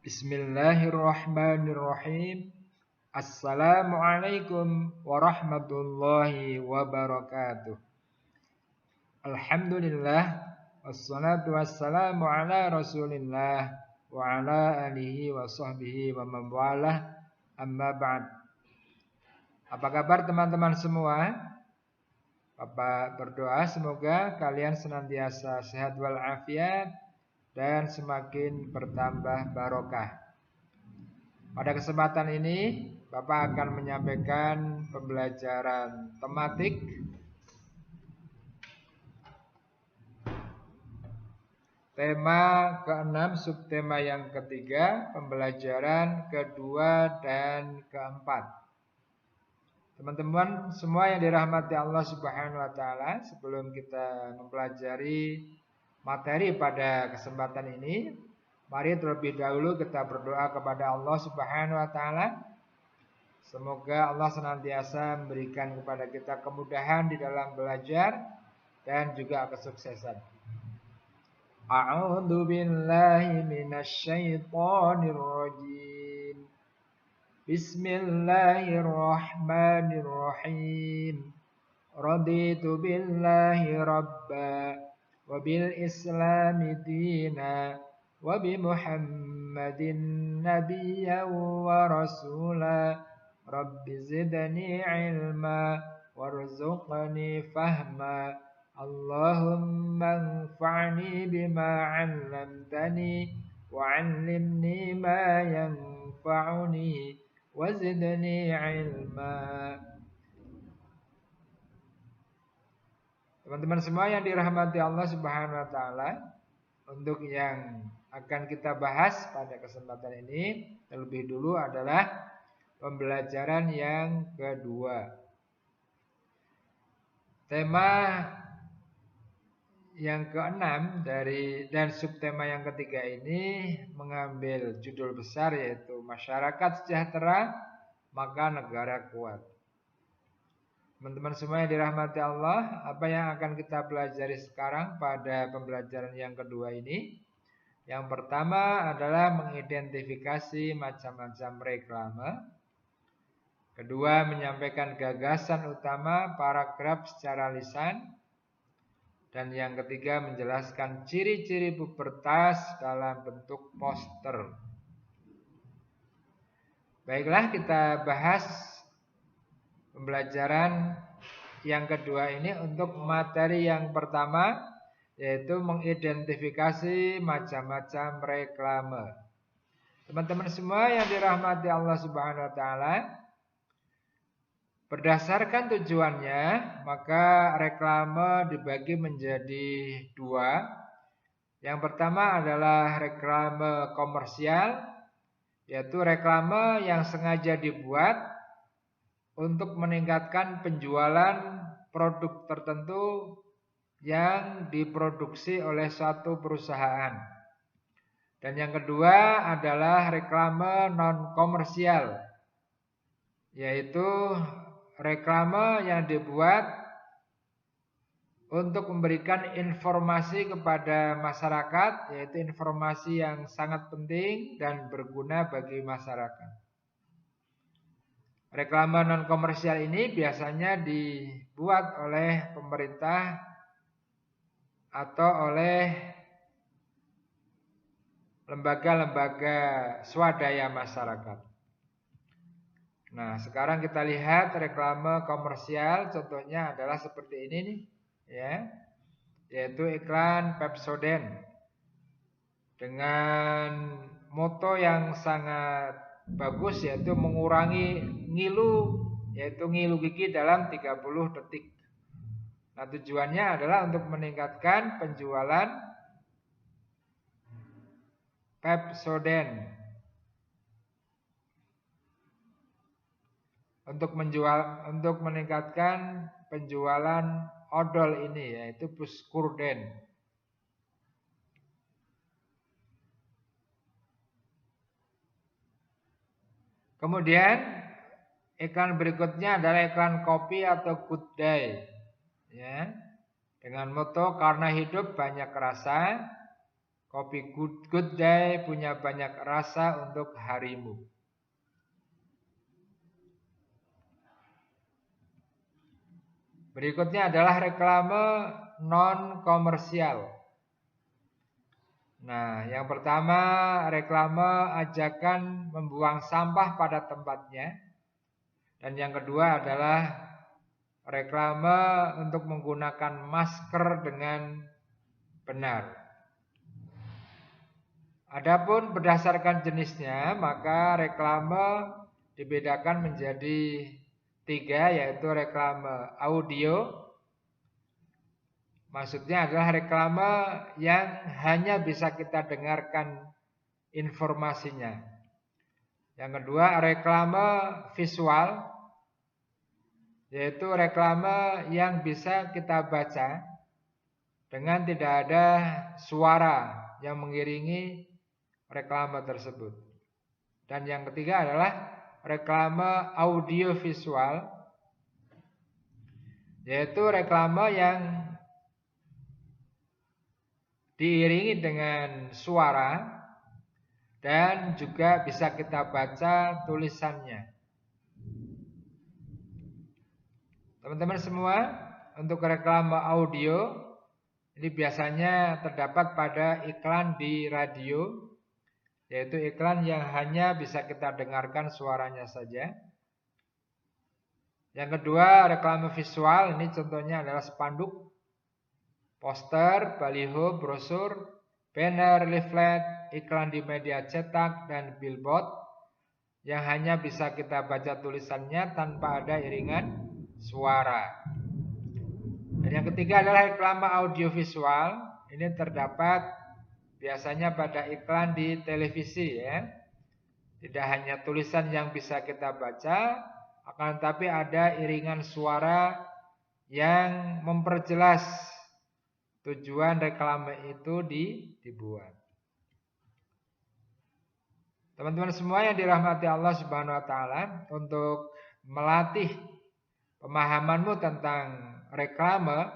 Bismillahirrahmanirrahim. Assalamualaikum warahmatullahi wabarakatuh. Alhamdulillah wassalatu wassalamu ala Rasulillah wa ala alihi wa sahbihi wa man walah. Amma ba'd. Apa kabar teman-teman semua? Bapak berdoa semoga kalian senantiasa sehat walafiat dan semakin bertambah barokah. Pada kesempatan ini, Bapak akan menyampaikan pembelajaran tematik tema ke-6, subtema yang ketiga, pembelajaran kedua dan keempat. Teman-teman semua yang dirahmati Allah Subhanahu wa taala, sebelum kita mempelajari materi pada kesempatan ini, mari terlebih dahulu kita berdoa kepada Allah Subhanahu wa taala. Semoga Allah senantiasa memberikan kepada kita kemudahan di dalam belajar dan juga kesuksesan. A'udzu billahi minasyaitonir rajim. Bismillahirrahmanirrahim. Raditu billahi rabba wa bil islami dina wa bi Muhammadin nabiyyan wa rasula. Rabbi zidni ilma warzuqni fahma. Allahumma anfa'ni bima 'allamtani wa 'allimni ma yanfa'uni wa zidni ilma. Teman-teman semua yang dirahmati Allah Subhanahu wa taala, untuk yang akan kita bahas pada kesempatan ini terlebih dulu adalah pembelajaran yang kedua. Tema yang ke-6 dan subtema yang ketiga ini mengambil judul besar, yaitu masyarakat sejahtera maka negara kuat. Teman-teman semua yang dirahmati Allah, apa yang akan kita pelajari sekarang pada pembelajaran yang kedua ini? Yang pertama adalah mengidentifikasi macam-macam reklame. Kedua, menyampaikan gagasan utama paragraf secara lisan. Dan yang ketiga, menjelaskan ciri-ciri pubertas dalam bentuk poster. Baiklah, kita bahas pembelajaran yang kedua ini untuk materi yang pertama, yaitu mengidentifikasi macam-macam reklame. Teman-teman semua yang dirahmati Allah Subhanahu wa taala, berdasarkan tujuannya, maka reklame dibagi menjadi dua. Yang pertama adalah reklame komersial, yaitu reklame yang sengaja dibuat untuk meningkatkan penjualan produk tertentu yang diproduksi oleh suatu perusahaan. Dan yang kedua adalah reklame non-komersial, yaitu reklame yang dibuat untuk memberikan informasi kepada masyarakat, yaitu informasi yang sangat penting dan berguna bagi masyarakat. Reklame non-komersial ini biasanya dibuat oleh pemerintah atau oleh lembaga-lembaga swadaya masyarakat. Nah, sekarang kita lihat reklame komersial, contohnya adalah seperti ini nih, ya, yaitu iklan Pepsodent dengan moto yang sangat bagus, yaitu mengurangi ngilu, yaitu ngilu gigi dalam 30 detik. Nah, tujuannya adalah untuk meningkatkan penjualan Pepsodent. Untuk meningkatkan penjualan odol ini, yaitu Buscurden. Kemudian iklan berikutnya adalah iklan kopi atau Good Day, ya, dengan moto karena hidup banyak rasa, Kopi Good Day punya banyak rasa untuk harimu. Berikutnya adalah reklame non komersial. Nah, yang pertama reklame ajakan membuang sampah pada tempatnya. Dan yang kedua adalah reklame untuk menggunakan masker dengan benar. Adapun berdasarkan jenisnya, maka reklame dibedakan menjadi 3, yaitu reklame audio. Maksudnya adalah reklame yang hanya bisa kita dengarkan informasinya. Yang kedua, reklame visual, yaitu reklame yang bisa kita baca dengan tidak ada suara yang mengiringi reklame tersebut. Dan yang ketiga adalah reklame audiovisual, yaitu reklame yang diiringi dengan suara dan juga bisa kita baca tulisannya. Teman-teman semua, untuk reklame audio ini biasanya terdapat pada iklan di radio, yaitu iklan yang hanya bisa kita dengarkan suaranya saja. Yang kedua, reklame visual, ini contohnya adalah spanduk, poster, baliho, brosur, banner, leaflet, iklan di media cetak, dan billboard yang hanya bisa kita baca tulisannya tanpa ada iringan suara. Dan yang ketiga adalah reklame audiovisual. Ini terdapat biasanya pada iklan di televisi ya. Tidak hanya tulisan yang bisa kita baca, akan tetapi ada iringan suara yang memperjelas tujuan reklame itu dibuat. Teman-teman semua yang dirahmati Allah Subhanahu wa taala, untuk melatih pemahamanmu tentang reklame,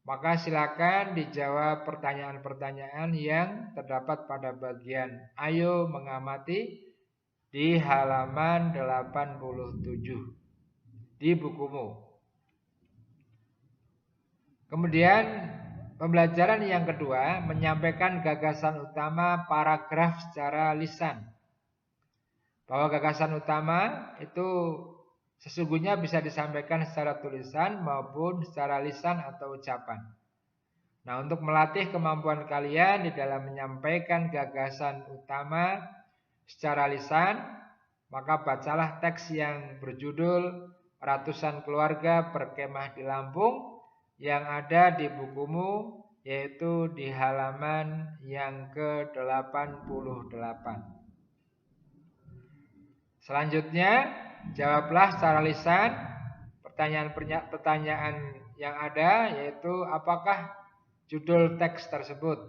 maka silakan dijawab pertanyaan-pertanyaan yang terdapat pada bagian ayo mengamati di halaman 87 di bukumu. Kemudian pembelajaran yang kedua, menyampaikan gagasan utama paragraf secara lisan. Bahwa gagasan utama itu sesungguhnya bisa disampaikan secara tulisan maupun secara lisan atau ucapan. Nah, untuk melatih kemampuan kalian di dalam menyampaikan gagasan utama secara lisan, maka bacalah teks yang berjudul Ratusan Keluarga Berkemah di Lampung yang ada di bukumu, yaitu di halaman yang ke-88. Selanjutnya, jawablah secara lisan pertanyaan-pertanyaan yang ada, yaitu apakah judul teks tersebut.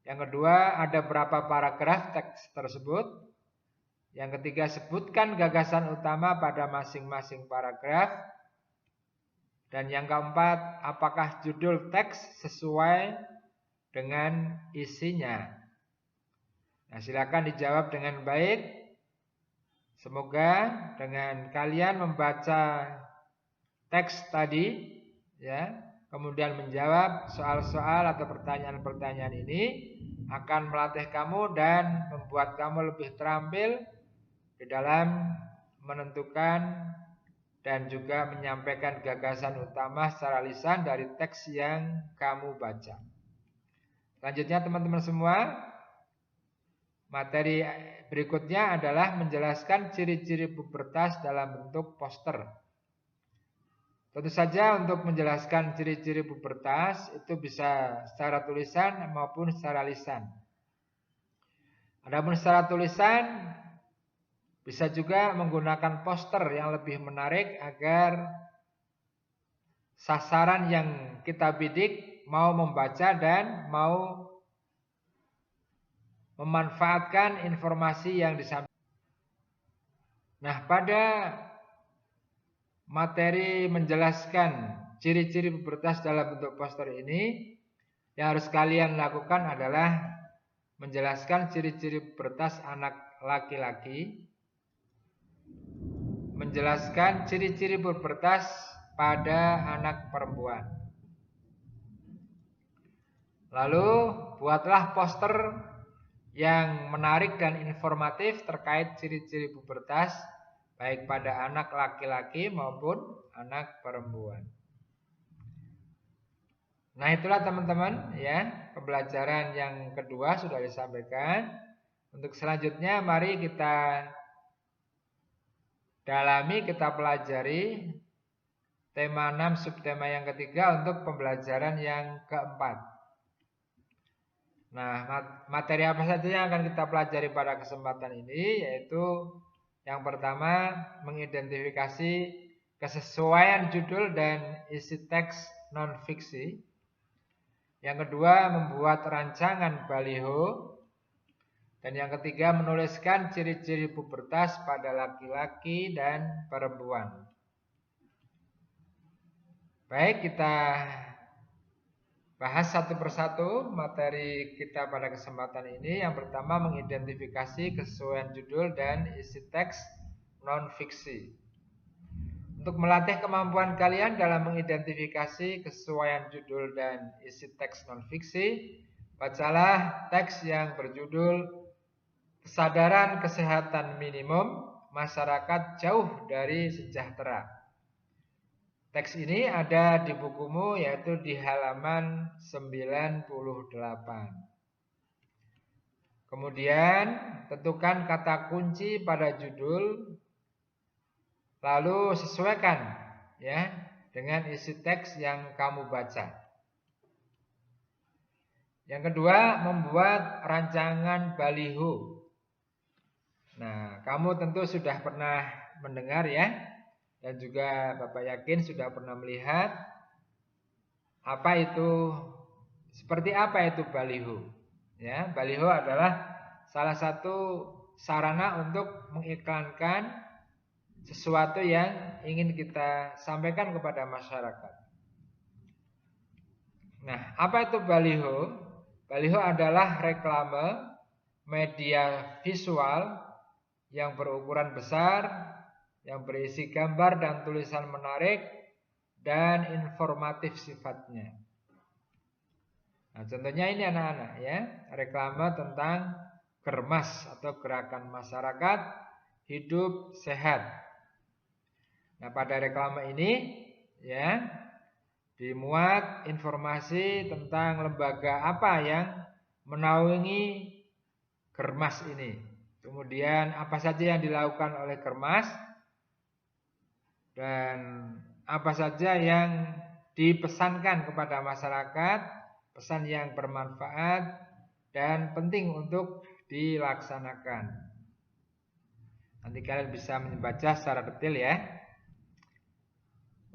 Yang kedua, ada berapa paragraf teks tersebut. Yang ketiga, sebutkan gagasan utama pada masing-masing paragraf. Dan yang keempat, apakah judul teks sesuai dengan isinya. Nah, silakan dijawab dengan baik. Semoga dengan kalian membaca teks tadi, ya, kemudian menjawab soal-soal atau pertanyaan-pertanyaan ini, akan melatih kamu dan membuat kamu lebih terampil di dalam menentukan dan juga menyampaikan gagasan utama secara lisan dari teks yang kamu baca. Selanjutnya teman-teman semua, materi berikutnya adalah menjelaskan ciri-ciri pubertas dalam bentuk poster. Tentu saja untuk menjelaskan ciri-ciri pubertas itu bisa secara tulisan maupun secara lisan. Adapun secara tulisan, bisa juga menggunakan poster yang lebih menarik agar sasaran yang kita bidik mau membaca dan mau memanfaatkan informasi yang disampaikan. Nah, pada materi menjelaskan ciri-ciri pubertas dalam bentuk poster ini, Yang harus kalian lakukan adalah menjelaskan ciri-ciri pubertas anak laki-laki, menjelaskan ciri-ciri pubertas pada anak perempuan. Lalu buatlah poster yang menarik dan informatif terkait ciri-ciri pubertas baik pada anak laki-laki maupun anak perempuan. Nah, itulah teman-teman ya, pembelajaran yang kedua sudah disampaikan. Untuk selanjutnya mari kita dalami, kita pelajari tema 6 subtema yang ketiga untuk pembelajaran yang keempat. Nah, materi apa saja yang akan kita pelajari pada kesempatan ini, yaitu yang pertama mengidentifikasi kesesuaian judul dan isi teks non-fiksi. Yang kedua membuat rancangan baliho. Dan yang ketiga menuliskan ciri-ciri pubertas pada laki-laki dan perempuan. Baik, kita bahas satu persatu materi kita pada kesempatan ini. Yang pertama mengidentifikasi kesesuaian judul dan isi teks non-fiksi. Untuk melatih kemampuan kalian dalam mengidentifikasi kesesuaian judul dan isi teks non-fiksi, bacalah teks yang berjudul Kesadaran Kesehatan Minimum Masyarakat Jauh dari Sejahtera. Teks ini ada di bukumu, yaitu di halaman 98. Kemudian tentukan kata kunci pada judul, lalu sesuaikan ya dengan isi teks yang kamu baca. Yang kedua, membuat rancangan baliho. Nah, kamu tentu sudah pernah mendengar ya, dan juga Bapak yakin sudah pernah melihat seperti apa itu baliho. Ya, baliho adalah salah satu sarana untuk mengiklankan sesuatu yang ingin kita sampaikan kepada masyarakat. Nah, apa itu baliho? Baliho adalah reklame media visual yang berukuran besar, yang berisi gambar dan tulisan menarik dan informatif sifatnya. Nah, contohnya ini anak-anak ya, reklame tentang Germas atau Gerakan Masyarakat Hidup Sehat. Nah, pada reklame ini ya dimuat informasi tentang lembaga apa yang menaungi Germas ini. Kemudian apa saja yang dilakukan oleh Germas dan apa saja yang dipesankan kepada masyarakat, pesan yang bermanfaat dan penting untuk dilaksanakan. Nanti kalian bisa membaca secara detail ya.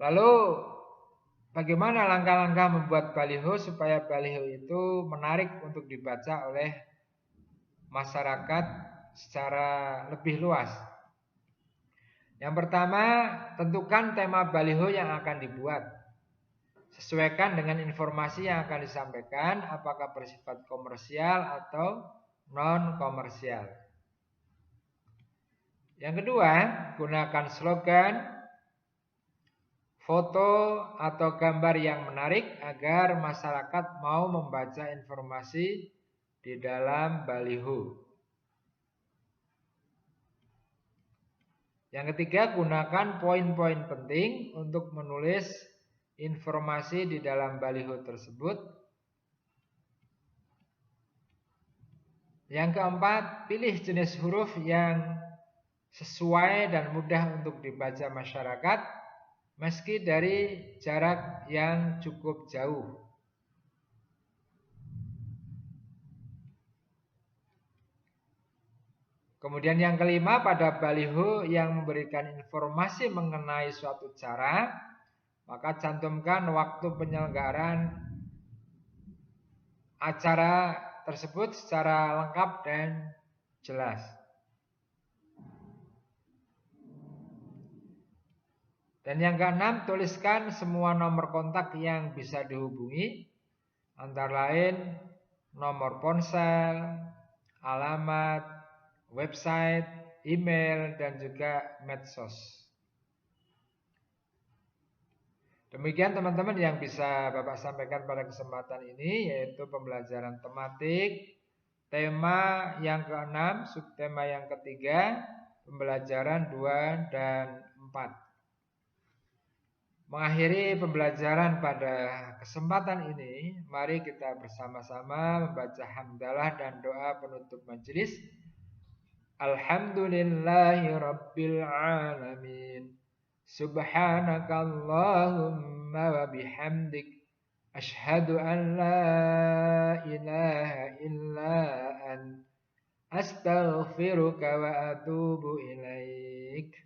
Lalu bagaimana langkah-langkah membuat baliho supaya baliho itu menarik untuk dibaca oleh masyarakat secara lebih luas? Yang pertama, tentukan tema baliho yang akan dibuat. Sesuaikan dengan informasi yang akan disampaikan, apakah bersifat komersial atau non-komersial. Yang kedua, gunakan slogan, foto atau gambar yang menarik agar masyarakat mau membaca informasi di dalam baliho. Yang ketiga, gunakan poin-poin penting untuk menulis informasi di dalam baliho tersebut. Yang keempat, pilih jenis huruf yang sesuai dan mudah untuk dibaca masyarakat, meski dari jarak yang cukup jauh. Kemudian yang kelima, pada baliho yang memberikan informasi mengenai suatu cara, maka cantumkan waktu penyelenggaraan acara tersebut secara lengkap dan jelas. Dan yang keenam, tuliskan semua nomor kontak yang bisa dihubungi Antara lain nomor ponsel, alamat, website, email, dan juga medsos. Demikian teman-teman yang bisa Bapak sampaikan pada kesempatan ini, yaitu pembelajaran tematik, tema yang ke-6, subtema yang ketiga, pembelajaran 2 dan 4. Mengakhiri pembelajaran pada kesempatan ini, mari kita bersama-sama membaca hamdalah dan doa penutup majelis. Alhamdulillahi Rabbil Alamin. Subhanakallahumma wa bihamdik. Ashhadu an la ilaha illa ant. Astaghfiruka wa atubu ilaik.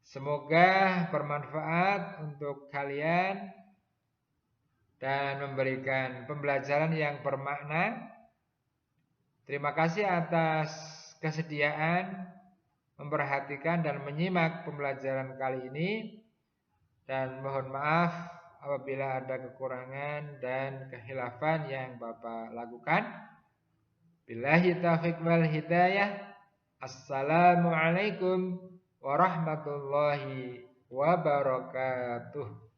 Semoga bermanfaat untuk kalian dan memberikan pembelajaran yang bermakna. Terima kasih atas kesediaan memperhatikan dan menyimak pembelajaran kali ini. Dan mohon maaf apabila ada kekurangan dan kehilafan yang Bapak lakukan. Billahi taufiq wal hidayah. Assalamualaikum warahmatullahi wabarakatuh.